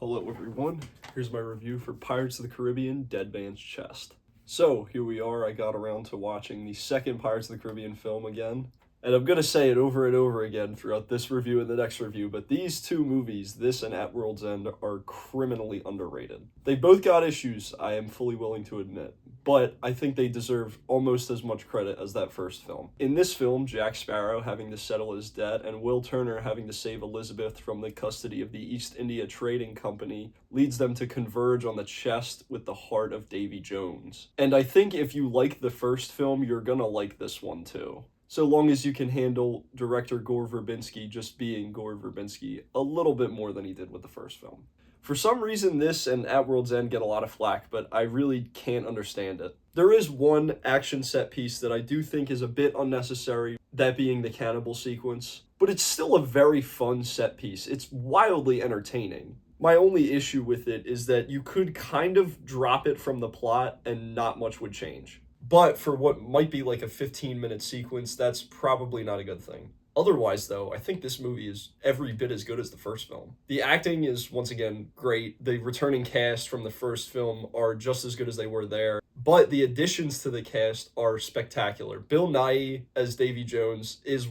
Hello everyone, here's my review for Pirates of the Caribbean Dead Man's Chest. So, here we are, I got around to watching the second Pirates of the Caribbean film again. And I'm gonna say it over and over again throughout this review and the next review, but these two movies, this and At World's End, are criminally underrated. They both got issues, I am fully willing to admit, but I think they deserve almost as much credit as that first film. In this film, Jack Sparrow having to settle his debt and Will Turner having to save Elizabeth from the custody of the East India Trading Company leads them to converge on the chest with the heart of Davy Jones. And I think if you like the first film, you're gonna like this one too. So long as you can handle director Gore Verbinski just being Gore Verbinski a little bit more than he did with the first film. For some reason, this and At World's End get a lot of flack, but I really can't understand it. There is one action set piece that I do think is a bit unnecessary, that being the cannibal sequence, but it's still a very fun set piece. It's wildly entertaining. My only issue with it is that you could kind of drop it from the plot and not much would change. But for what might be like a 15-minute sequence, that's probably not a good thing. Otherwise, though, I think this movie is every bit as good as the first film. The acting is, once again, great. The returning cast from the first film are just as good as they were there. But the additions to the cast are spectacular. Bill Nighy as Davy Jones is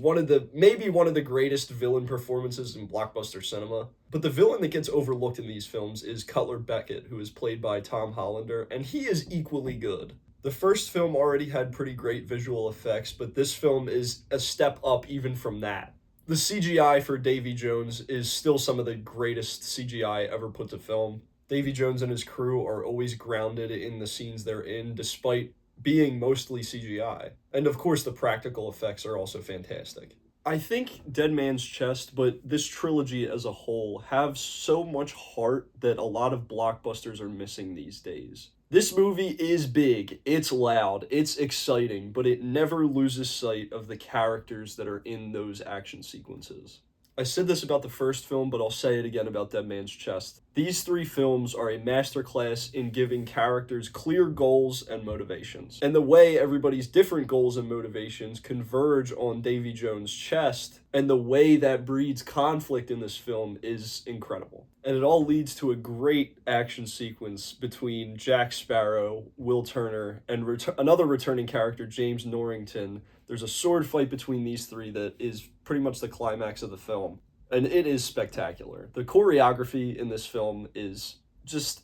maybe one of the greatest villain performances in blockbuster cinema. But the villain that gets overlooked in these films is Cutler Beckett, who is played by Tom Hollander, and he is equally good. The first film already had pretty great visual effects, but this film is a step up even from that. The CGI for Davy Jones is still some of the greatest CGI ever put to film. Davy Jones and his crew are always grounded in the scenes they're in, despite being mostly CGI. And of course, the practical effects are also fantastic. I think Dead Man's Chest, but this trilogy as a whole, have so much heart that a lot of blockbusters are missing these days. This movie is big, it's loud, it's exciting, but it never loses sight of the characters that are in those action sequences. I said this about the first film, but I'll say it again about Dead Man's Chest. These three films are a masterclass in giving characters clear goals and motivations. And the way everybody's different goals and motivations converge on Davy Jones' chest, and the way that breeds conflict in this film is incredible. And it all leads to a great action sequence between Jack Sparrow, Will Turner, and another returning character, James Norrington. There's a sword fight between these three that is pretty much the climax of the film. And it is spectacular. The choreography in this film is just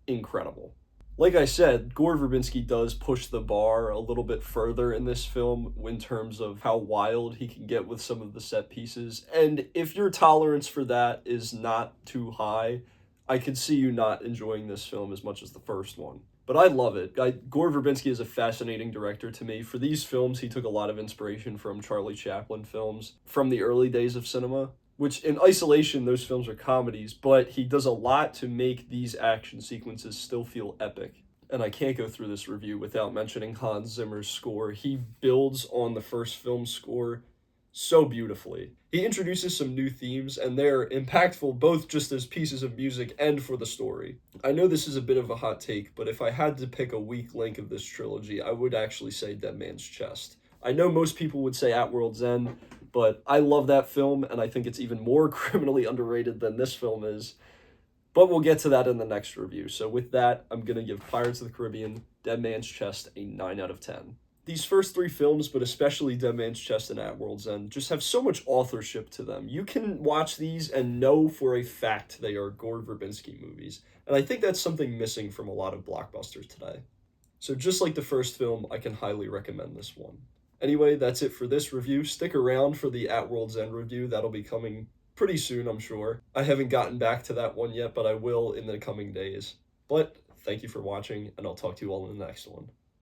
incredible. Like I said, Gore Verbinski does push the bar a little bit further in this film in terms of how wild he can get with some of the set pieces. And if your tolerance for that is not too high, I could see you not enjoying this film as much as the first one. But I love it. Gore Verbinski is a fascinating director to me. For these films, he took a lot of inspiration from Charlie Chaplin films from the early days of cinema, which in isolation, those films are comedies, but he does a lot to make these action sequences still feel epic. And I can't go through this review without mentioning Hans Zimmer's score. He builds on the first film's score so beautifully. He introduces some new themes, and they're impactful both just as pieces of music and for the story. I know this is a bit of a hot take, but if I had to pick a weak link of this trilogy, I would actually say Dead Man's Chest. I know most people would say At World's End, but I love that film, and I think it's even more criminally underrated than this film is. But we'll get to that in the next review. So with that, I'm going to give Pirates of the Caribbean Dead Man's Chest a 9 out of 10. These first three films, but especially Dead Man's Chest and At World's End, just have so much authorship to them. You can watch these and know for a fact they are Gore Verbinski movies. And I think that's something missing from a lot of blockbusters today. So just like the first film, I can highly recommend this one. Anyway, that's it for this review. Stick around for the At World's End review. That'll be coming pretty soon, I'm sure. I haven't gotten back to that one yet, but I will in the coming days. But thank you for watching, and I'll talk to you all in the next one.